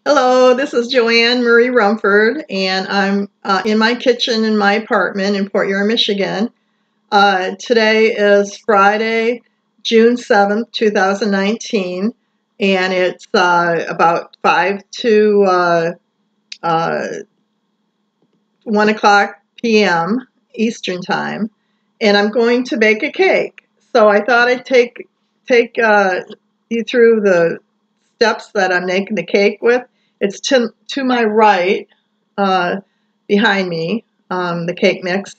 Hello, this is Joanne Marie Rumford, and I'm in my kitchen in my apartment in Port Huron, Michigan. Today is Friday, June 7th, 2019, and it's about 5 to 1 o'clock p.m. Eastern Time, and I'm going to bake a cake. So I thought I'd take you through the steps that I'm making the cake with. It's to my right, behind me, the cake mix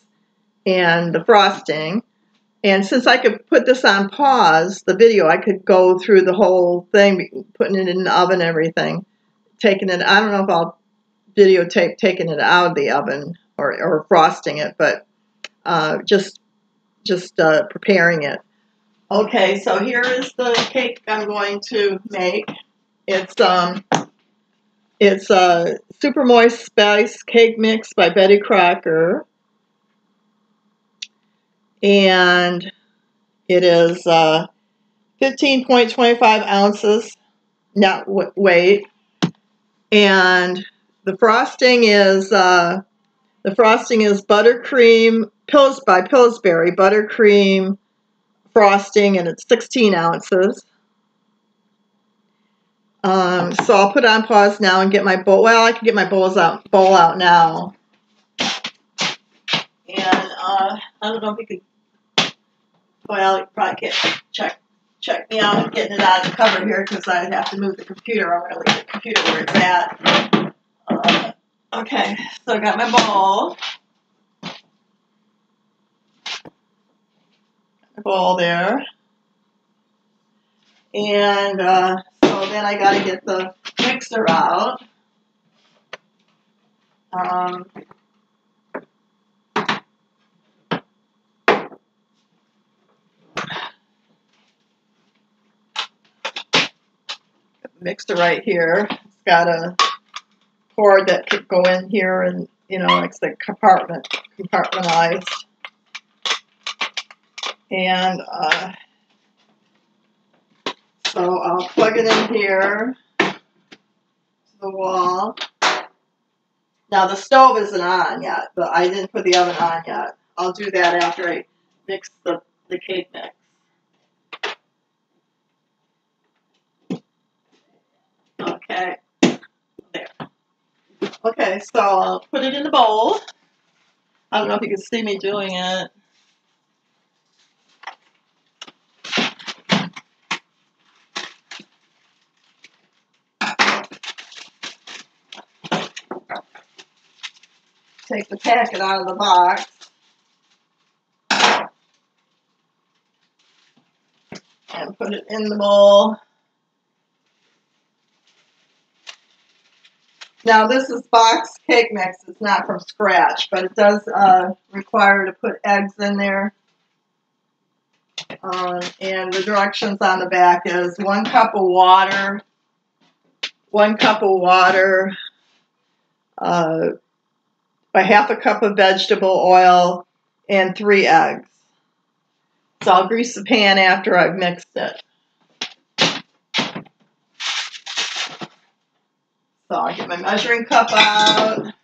and the frosting. And since I could put this on pause, the video, I could go through the whole thing, putting it in the oven and everything. I don't know if I'll videotape taking it out of the oven or frosting it, but just preparing it. Okay, so here is the cake I'm going to make. It's a Super Moist Spice Cake Mix by Betty Crocker. And it is 15.25 ounces net weight. And the frosting is buttercream by Pillsbury buttercream frosting, and it's 16 ounces. So I'll put it on pause now and get my bowl. Well, I can get my bowl out now. And I don't know if you could. Well, you probably can't check me out getting it out of the cover here because I have to move the computer. I'm going to leave the computer where it's at. Okay, so I got my bowl. There. And so then I got to get the mixer out. Mixer right here. It's got a cord that could go in here, and it's the compartmentalized. And so I'll plug it in here to the wall. Now the stove isn't on yet, but I didn't put the oven on yet. I'll do that after I mix the cake mix. Okay, there. Okay, so I'll put it in the bowl. I don't know if you can see me doing it. Take the packet out of the box. And put it in the bowl. Now this is box cake mix. It's not from scratch, but it does require to put eggs in there. And the directions on the back is 1 cup of water, 1 cup of water, a half a cup of vegetable oil, and 3 eggs. So I'll grease the pan after I've mixed it. So I'll get my measuring cup out.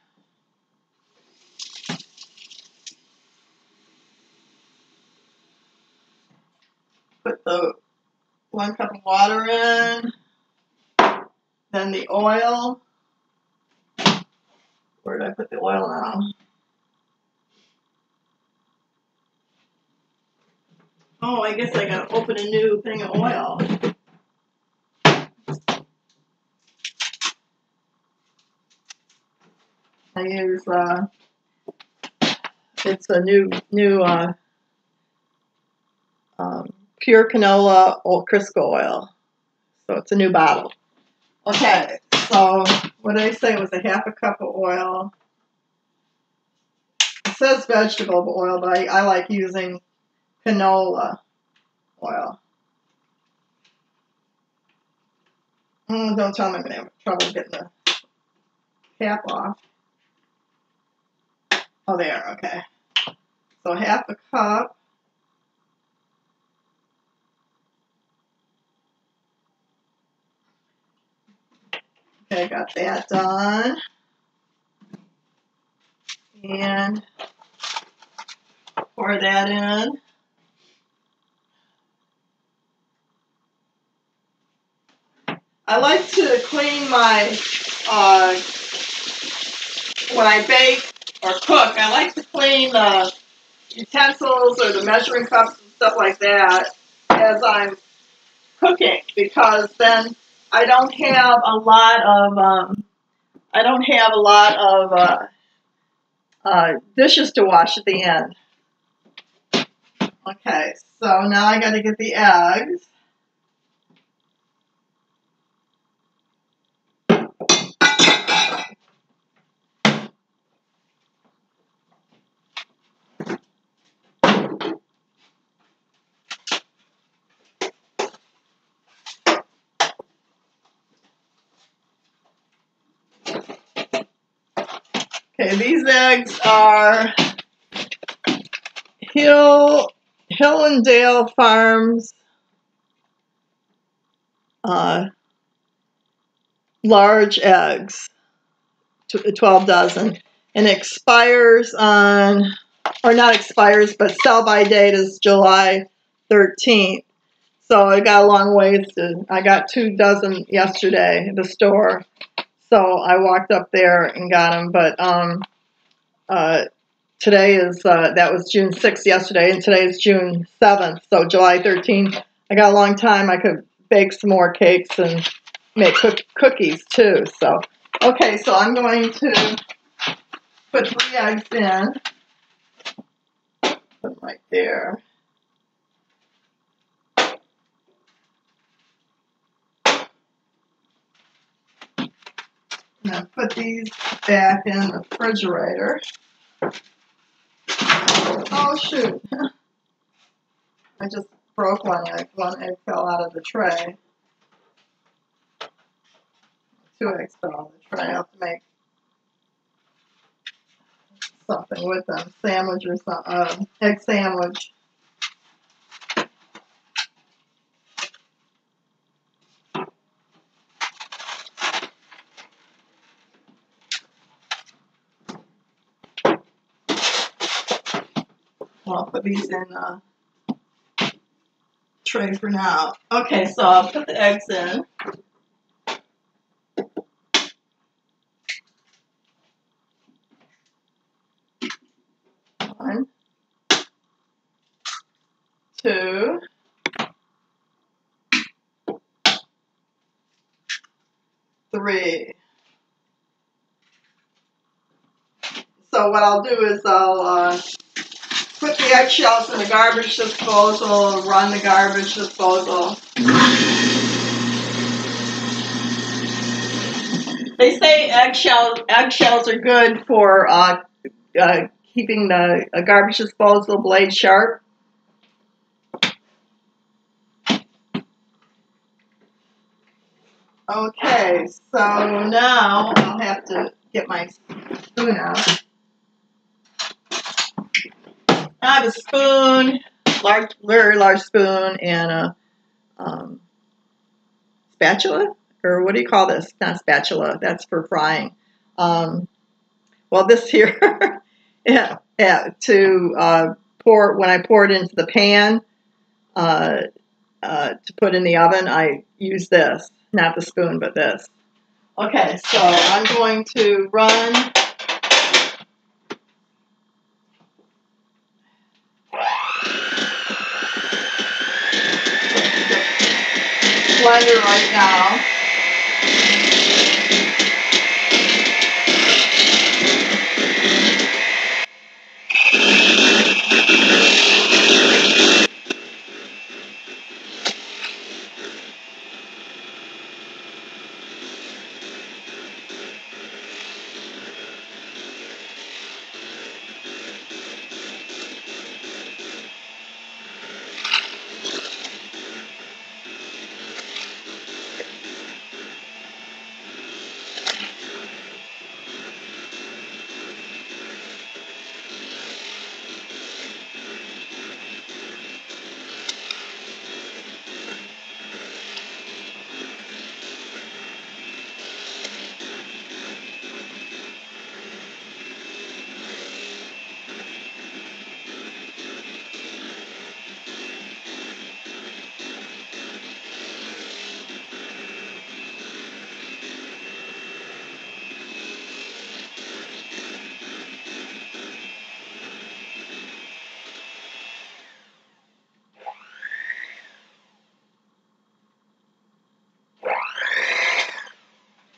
Put the 1 cup of water in. Then the oil. Where did I put the oil now? Oh, I guess I gotta open a new thing of oil. I use it's a new pure canola or Crisco oil. So it's a new bottle. Okay, so what did I say? It was a half a cup of oil. It says vegetable oil, but I like using canola oil. Don't tell me I'm going to have trouble getting the cap off. Oh, there, okay. So half a cup. Okay, got that done. And pour that in. I like to clean my, when I bake or cook, I like to clean the utensils or the measuring cups and stuff like that as I'm cooking, because then I don't have a lot of dishes to wash at the end. Okay, so now I got to get the eggs. Okay, these eggs are Hill and Dale Farms large eggs, 12 dozen, and expires on, or not expires, but sell by date is July 13th. So I got a long ways to, I got 2 dozen yesterday at the store. So I walked up there and got them, but today is, that was June 6th yesterday, and today is June 7th, so July 13th. I got a long time. I could bake some more cakes and make cookies too. So, okay, so I'm going to put 3 eggs in. Put them right there. Now put these back in the refrigerator. Oh shoot! I just broke one egg. One egg fell out of the tray. 2 eggs fell out of the tray. I have to make something with them. Sandwich or something. Egg sandwich. I'll put these in a tray for now. Okay, so I'll put the eggs in. One, 2, 3. So what I'll do is I'll put the eggshells in the garbage disposal, run the garbage disposal. They say eggshells are good for keeping the garbage disposal blade sharp. Okay, so now I'll have to get my spoon out. I have a spoon, very large spoon, and a spatula, or what do you call this? Not spatula, that's for frying. Well, this here, to pour, when I pour it into the pan to put in the oven, I use this, not the spoon, but this. Okay, so I'm going to run blender right now.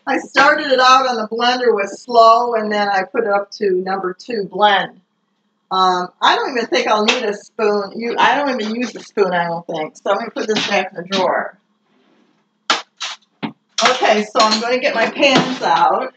I started it out on the blender with slow, and then I put it up to number 2 blend. I don't even think I'll need a spoon. I don't even use a spoon, I don't think. So I'm going to put this back in the drawer. Okay, so I'm going to get my pans out.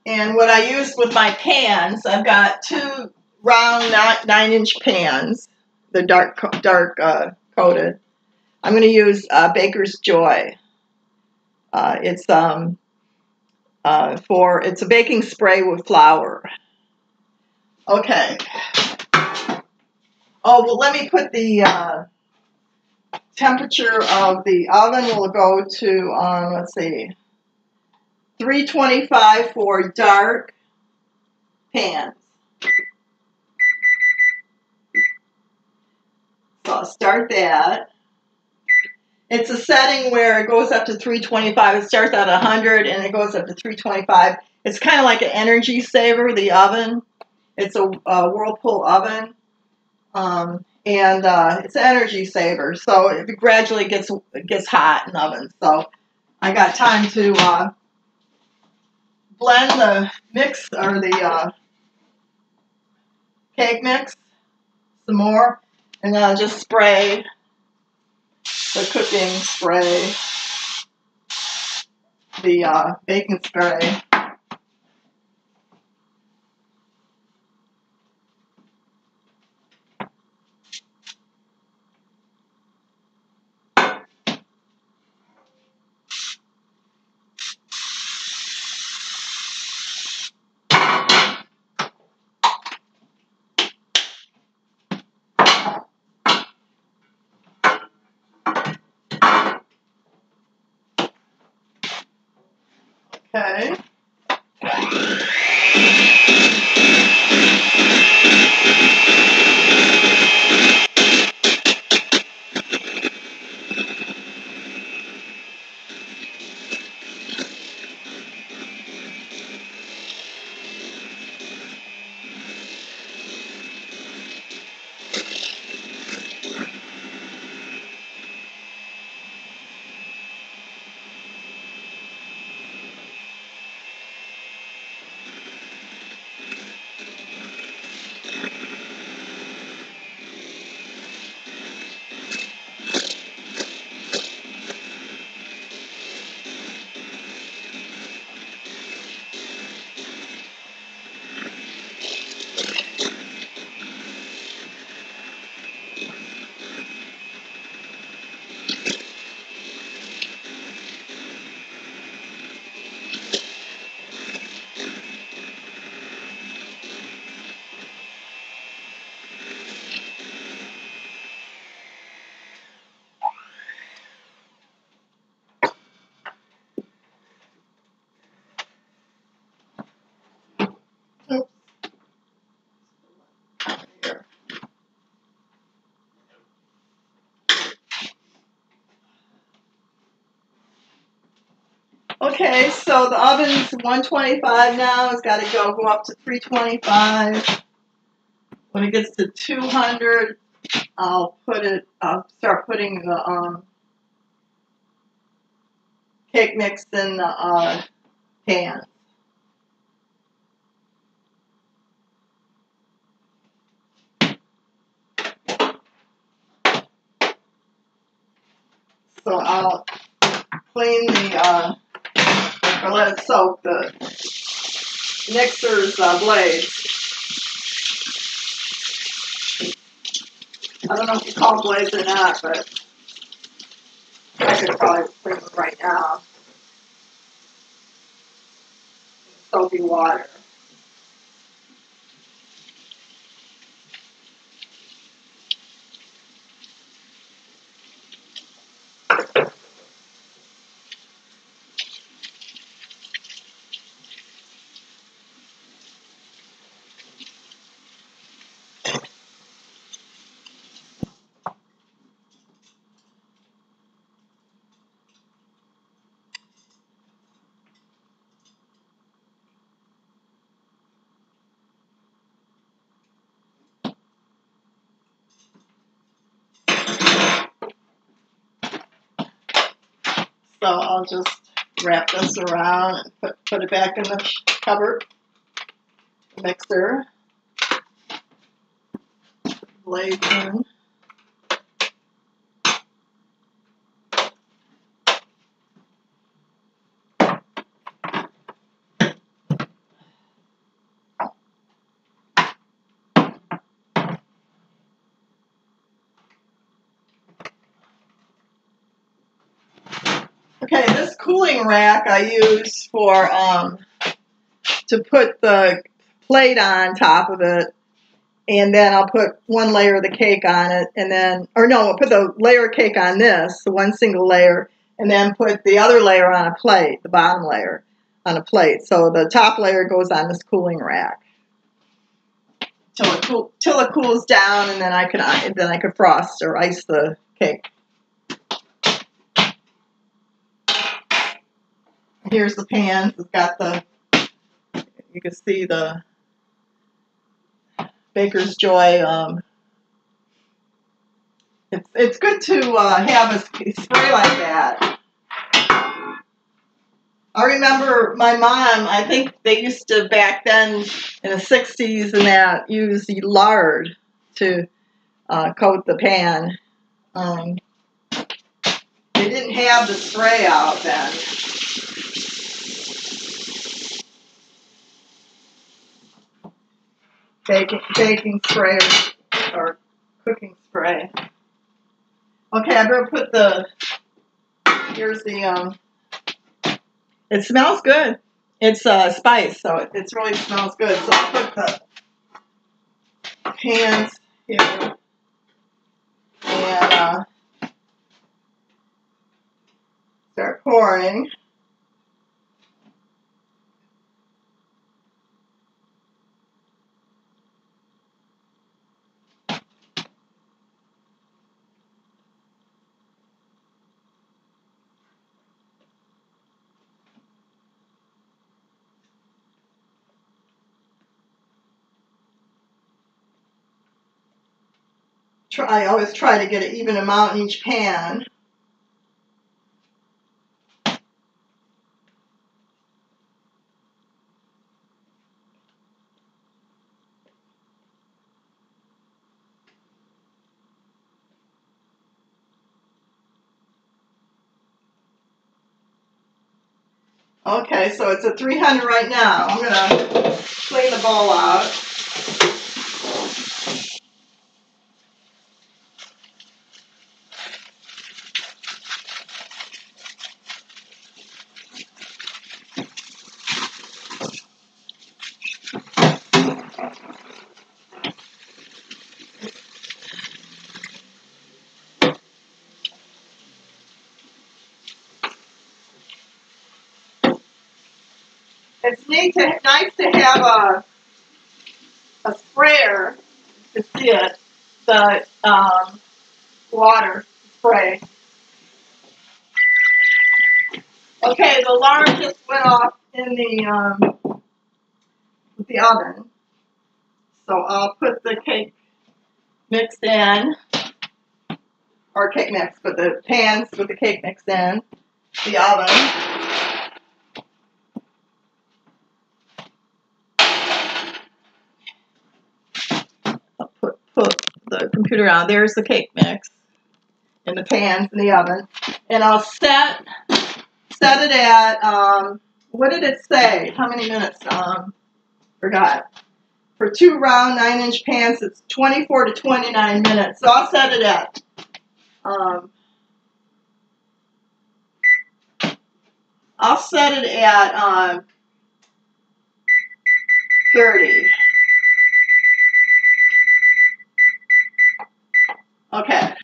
And what I use with my pans, I've got 2 round 9-inch pans. They're dark coated. I'm going to use Baker's Joy. It's a baking spray with flour. Okay. Oh, well, let me put the temperature of the oven. Will go to let's see, 325 for dark pans. So I'll start that. It's a setting where it goes up to 325. It starts at 100 and it goes up to 325. It's kind of like an energy saver, the oven. It's a Whirlpool oven. And it's an energy saver. So it gradually gets hot in the oven. So I got time to blend the mix, or the cake mix some more. And then I'll just spray the cooking spray, the baking spray. Okay. Oops. Here. Okay, so the oven's 125 now. It's got to go up to 325. When it gets to 200, I'll start putting the cake mix in the pan. So I'll clean or let it soak the mixer's blades. I don't know if you call blades or not, but I could probably clean them right now. Soapy water. So I'll just wrap this around and put it back in the cupboard. Mixer. Blade in. Okay, this cooling rack I use for to put the plate on top of it, and then I'll put one layer of the cake on it, and then, or no, I'll put the layer of cake on this, the one single layer, and then put the other layer on a plate, the bottom layer on a plate. So the top layer goes on this cooling rack till it cools down, and then I could frost or ice the cake. Here's the pan. It's got the, you can see the Baker's Joy. It's good to have a spray like that. I remember my mom, I think they used to back then in the 60s and that use lard to coat the pan. They didn't have the spray out then. Baking spray or cooking spray. Okay, I better put here's the, it smells good. It's spice, so it really smells good. So I'll put the pans here and start pouring. I always try to get an even amount in each pan. Okay, so it's at 300 right now. I'm going to clean the bowl out. It's nice to have a sprayer to see it, the water spray. Okay, the alarm just went off in the oven, so I'll put the cake mix in, or cake mix, put the pans with the cake mix in the oven. Put the computer on. There's the cake mix in the pans in the oven, and I'll set it at what did it say? How many minutes? Forgot. For 2 round 9-inch pans, it's 24 to 29 minutes. So I'll set it at 30. Okay.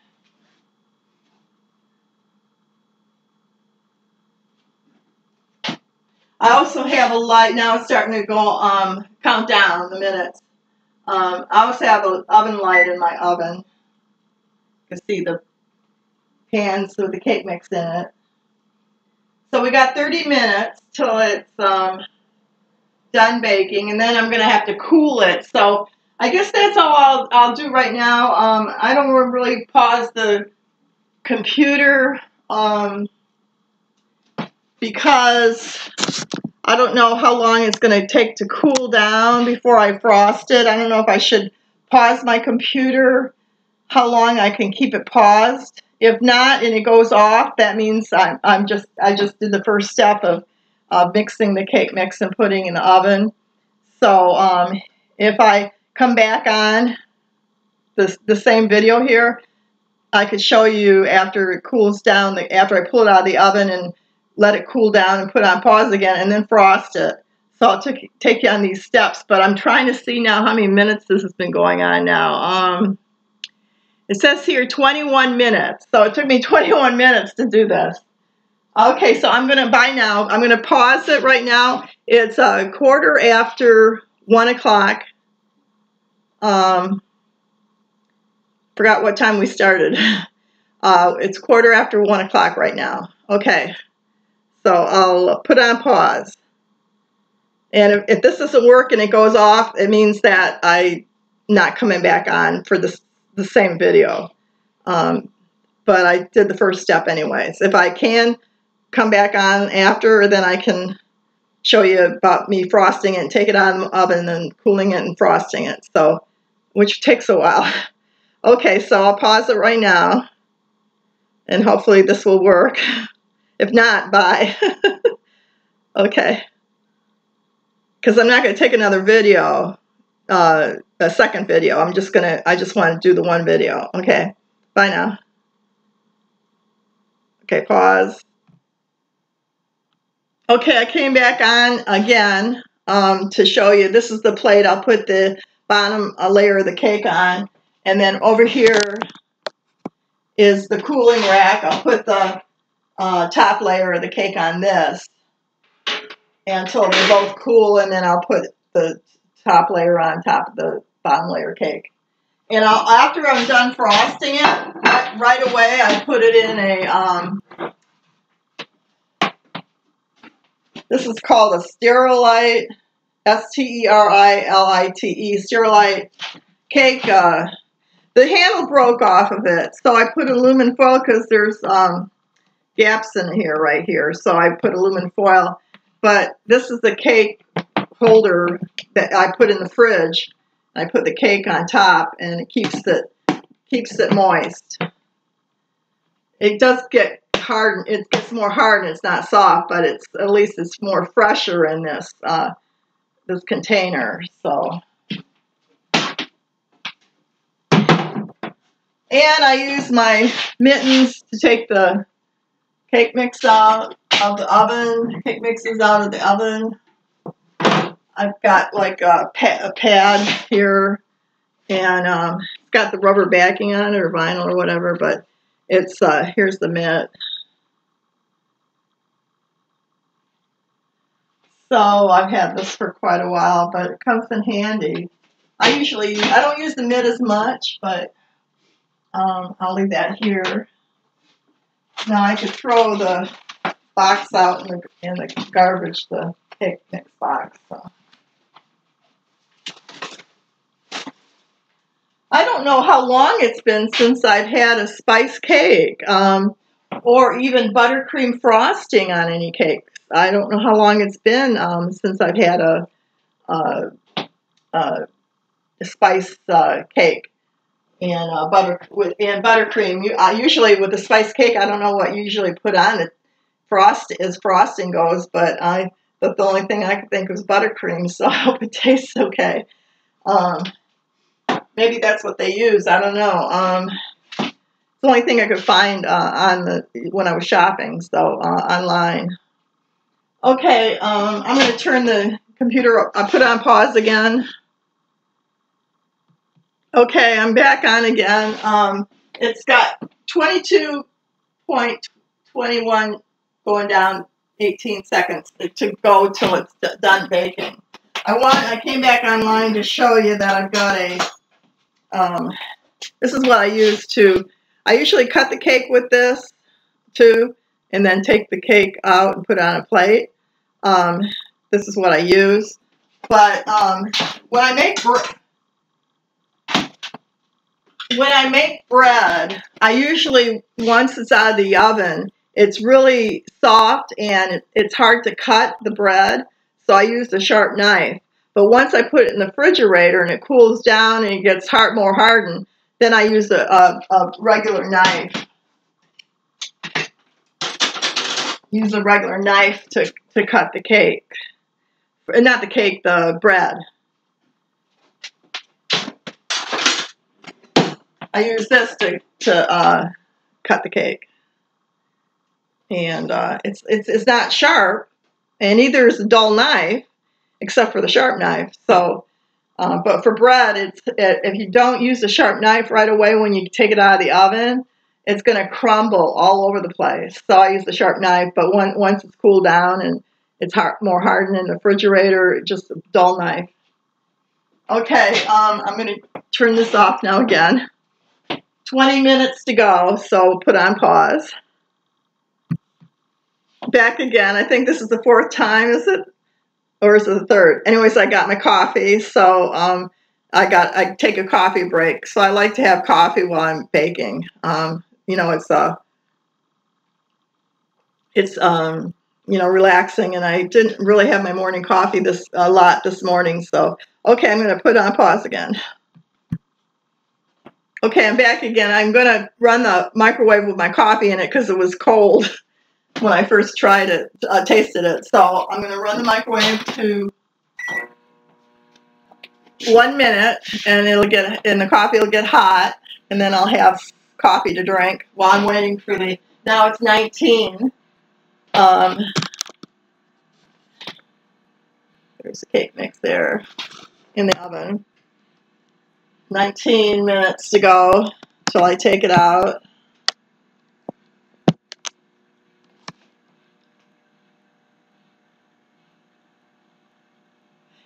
I also have a light, now it's starting to go, count down the minutes. I also have an oven light in my oven. You can see the pans with the cake mix in it. So we got 30 minutes till it's done baking, and then I'm going to have to cool it. So I guess that's all I'll do right now. I don't really pause the computer because I don't know how long it's going to take to cool down before I frost it. I don't know if I should pause my computer, how long I can keep it paused. If not, and it goes off, that means I just did the first step of mixing the cake mix and putting in the oven. So if I come back on the same video here, I could show you after it cools down, after I pull it out of the oven and let it cool down and put on pause again and then frost it. So I'll take you on these steps, but I'm trying to see now how many minutes this has been going on now. It says here 21 minutes, so it took me 21 minutes to do this. Okay, so I'm going to pause it right now. It's a quarter after 1 o'clock. Forgot what time we started. It's quarter after 1 o'clock right now. Okay, so I'll put on pause. And if this doesn't work and it goes off, it means that I'm not coming back on for the same video. But I did the first step anyways. If I can come back on after, then I can show you about me frosting it and take it out of the oven and cooling it and frosting it. So, which takes a while. Okay, so I'll pause it right now. And hopefully this will work. If not, bye. Okay. Because I'm not going to take another video, a second video. I just want to do the one video. Okay, bye now. Okay, pause. Okay, I came back on again to show you. This is the plate. I'll put the bottom layer of the cake on. And then over here is the cooling rack. I'll put the top layer of the cake on this until they're both cool, and then I'll put the top layer on top of the bottom layer cake. And after I'm done frosting it, right away I put it in a, this is called a Sterilite, S-T-E-R-I-L-I-T-E, Sterilite cake. The handle broke off of it, so I put aluminum foil because there's gaps in here, right here. So I put aluminum foil. But this is the cake holder that I put in the fridge. I put the cake on top, and it keeps it moist. It does get hard. It gets more hard, and it's not soft, but at least it's more fresher in this this container. So. And I use my mittens to take the cake mix out of the oven. Cake mix is out of the oven. I've got like a pad here, and it's got the rubber backing on it, or vinyl or whatever, but it's, here's the mitt. So I've had this for quite a while, but it comes in handy. I don't use the mitt as much, but I'll leave that here. Now I could throw the box out in the garbage, the cake mix box. So. I don't know how long it's been since I've had a spice cake or even buttercream frosting on any cakes. I don't know how long it's been since I've had a spice cake. And buttercream. Usually with a spice cake, I don't know what you usually put on it. As frosting goes, but the only thing I could think was buttercream. So I hope it tastes okay. Maybe that's what they use. I don't know. It's the only thing I could find when I was shopping. So online. Okay, I'm going to turn the computer. I put it on pause again. Okay, I'm back on again. It's got 22.21 going down 18 seconds to go till it's done baking. I came back online to show you that I've got this is what I use I usually cut the cake with this too, and then take the cake out and put it on a plate. This is what I use. But when I make bread, I usually, once it's out of the oven, it's really soft and it's hard to cut the bread, so I used a sharp knife. But once I put it in the refrigerator and it cools down and it gets more hardened, then I use a regular knife. Use a regular knife to cut the cake. Not the cake, the bread. I use this to cut the cake. And it's not sharp, and neither is a dull knife, except for the sharp knife. So, but for bread, if you don't use a sharp knife right away when you take it out of the oven, it's going to crumble all over the place. So I use the sharp knife, but once it's cooled down and it's more hardened in the refrigerator, just a dull knife. Okay, I'm going to turn this off now again. 20 minutes to go, so put on pause. Back again. I think this is the fourth time, is it? Or is it the third? Anyways, I got my coffee, so I take a coffee break. So I like to have coffee while I'm baking. You know, it's you know, relaxing, and I didn't really have my morning coffee a lot this morning. So okay, I'm going to put on pause again. Okay, I'm back again. I'm going to run the microwave with my coffee in it because it was cold when I first tried it, tasted it. So I'm going to run the microwave to 1 minute, and the coffee will get hot, and then I'll have coffee to drink while I'm waiting for now it's 19. There's the cake mix there in the oven. 19 minutes to go till I take it out.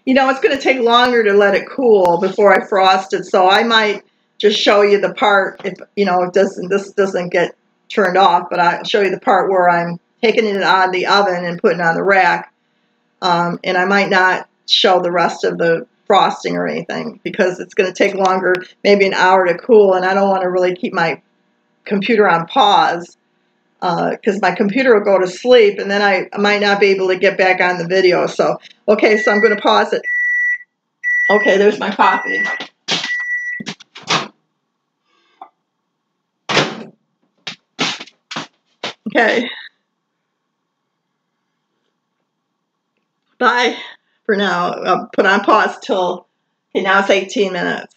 You know, it's going to take longer to let it cool before I frost it, so I might just show you the part, if you know, this doesn't get turned off, but I'll show you the part where I'm taking it out of the oven and putting it on the rack, and I might not show the rest of the frosting or anything because it's going to take longer, maybe an hour to cool, and I don't want to really keep my computer on pause because my computer will go to sleep, and then I might not be able to get back on the video. So, okay, so I'm going to pause it. Okay, there's my coffee. Okay. Bye for now. I'll put on pause till, okay, now it's 18 minutes.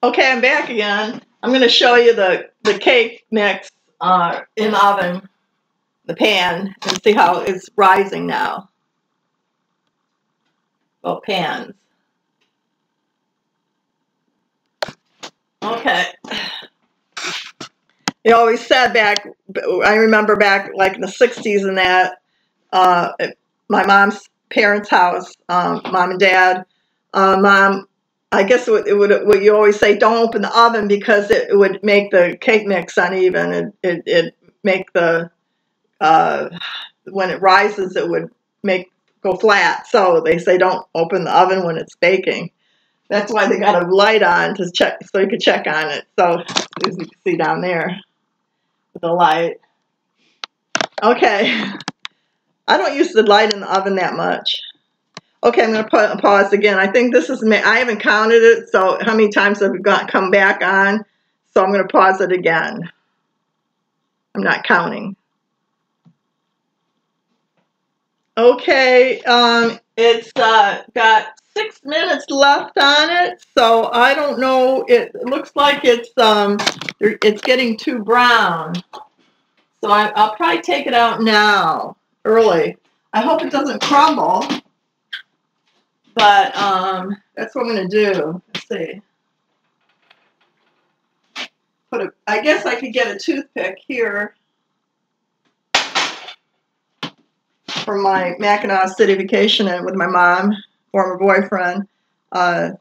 Okay, I'm back again. I'm going to show you the cake mix in the oven, the pan, and see how it's rising now. Well, pans. Okay. You always said back, I remember back like in the 60s and that, at my mom's parents' house, mom and dad, mom, I guess it would what you always say, don't open the oven because it would make the cake mix uneven. It make the, when it rises, it would go flat. So they say don't open the oven when it's baking. That's why they got a light on to check, so you could check on it. So as you can see down there with the light. Okay. I don't use the light in the oven that much. Okay, I'm going to put a pause again. I think this is, I haven't counted it, so how many times have we come back on? So I'm going to pause it again. I'm not counting. Okay, it's got 6 minutes left on it, so I don't know. It looks like it's getting too brown. So I'll probably take it out now, early. I hope it doesn't crumble, but that's what I'm going to do. Let's see. I guess I could get a toothpick here from my Mackinac City vacation with my mom, former boyfriend, and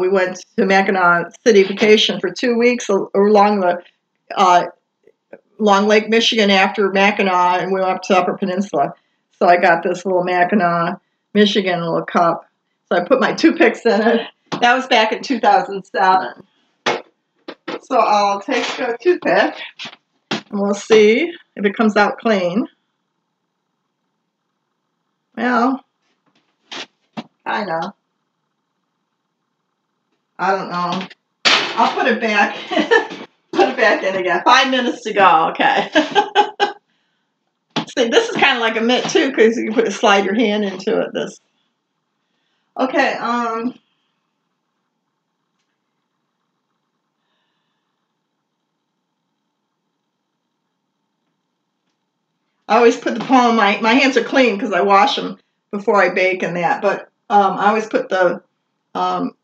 we went to Mackinac City vacation for 2 weeks along the Long Lake, Michigan after Mackinac, and we went up to Upper Peninsula. So I got this little Mackinac, Michigan little cup. So I put my toothpicks in it. That was back in 2007. So I'll take a toothpick and we'll see if it comes out clean. Well, kinda. I don't know. I'll put it back. Put it back in again. 5 minutes to go. Okay. See, this is kind of like a mitt too, because you can slide your hand into it. This. Okay. I always put the palm. My hands are clean because I wash them before I bake and that. But I always put the palm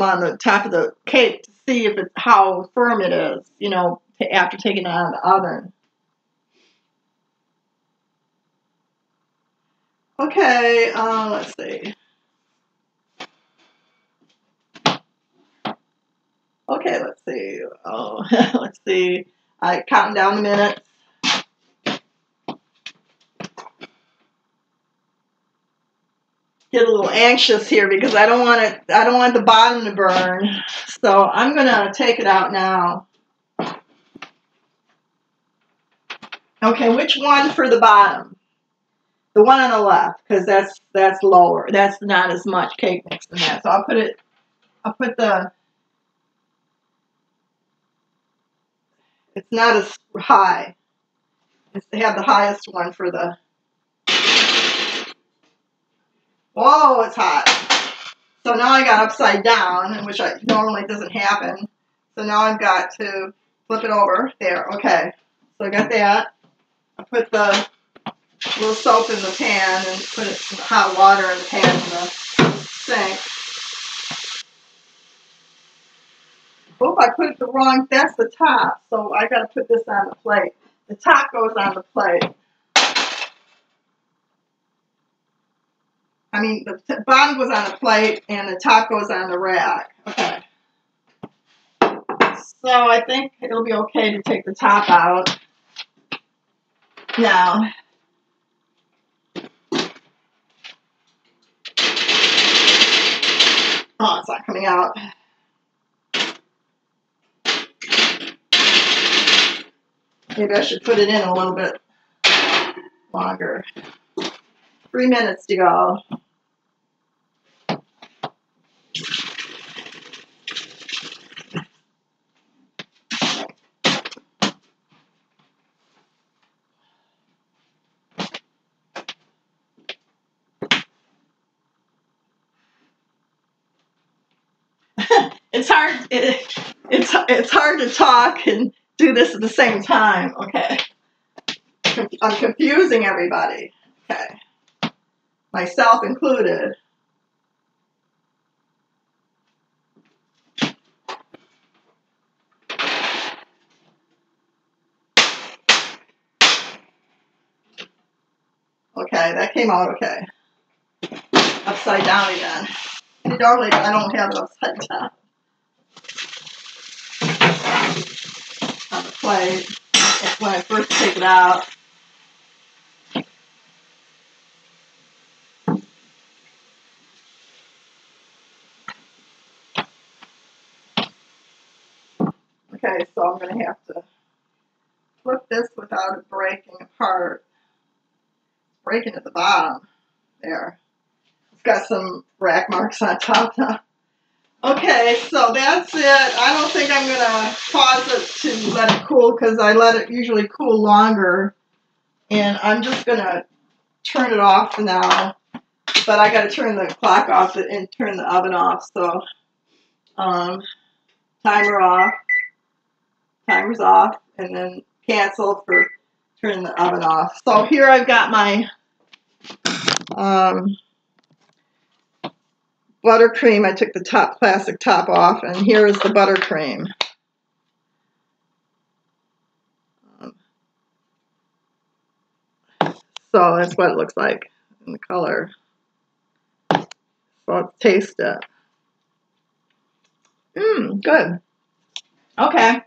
on the top of the cake to see if how firm it is. You know, after taking it out of the oven. Okay. Let's see. Okay, let's see. Oh, let's see. I counting down the minutes. Get a little anxious here because I don't want it. I don't want the bottom to burn. So I'm gonna take it out now. Okay, which one for the bottom? The one on the left, because that's lower. That's not as much cake mix in that. So I'll put it. I'll put the. It's not as high. They have the highest one for the. Whoa, it's hot. So now I got upside down, which normally doesn't happen. So now I've got to flip it over. There, okay. So I got that. I put the little soap in the pan and put it in the hot water in the pan in the sink. Oh, I put it the wrong, that's the top. So I got to put this on the plate. The top goes on the plate. I mean, the bottom goes on the plate and the top goes on the rack. Okay. So I think it'll be okay to take the top out. Now, oh, it's not coming out. Maybe I should put it in a little bit longer. 3 minutes to go. It's hard. It's hard to talk and do this at the same time. Okay, I'm confusing everybody. Okay, myself included. Okay, that came out okay. Upside down again. Normally I don't have it upside down on the plate. When I first take it out. Okay, so I'm going to have to flip this without it breaking apart. Breaking at the bottom. There. It's got some rack marks on top now. Okay, so that's it. I don't think I'm going to pause it to let it cool because I let it usually cool longer. And I'm just going to turn it off now. But I got to turn the clock off and turn the oven off. So, timer off. Timer's off. And then cancel for turning the oven off. So here I've got my buttercream. I took the plastic top off, and here is the buttercream. So that's what it looks like in the color. So let's taste it. Good. Okay.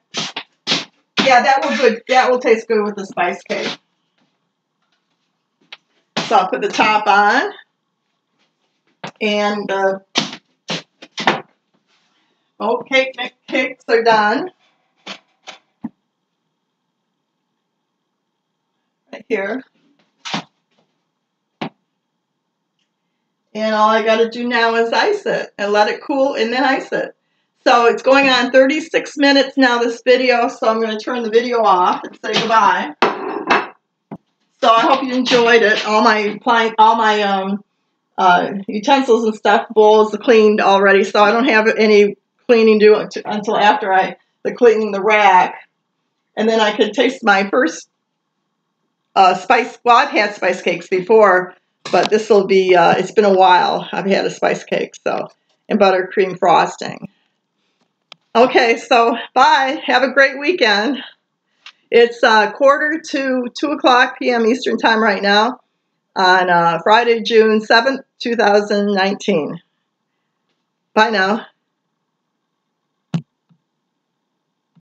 Yeah, that will taste good with the spice cake. So I'll put the top on, and cakes are done. here. And all I got to do now is ice it and let it cool and then ice it. So it's going on 36 minutes now, this video, so I'm going to turn the video off and say goodbye. So I hope you enjoyed it. All my utensils and stuff, bowls are cleaned already, so I don't have any cleaning due until after the cleaning the rack. And then I could taste my first spice. Well, I've had spice cakes before, but this will be, it's been a while I've had a spice cake, so, and buttercream frosting. Okay, so bye. Have a great weekend. It's 1:45 p.m. Eastern Time right now on Friday, June 7th, 2019. Bye now.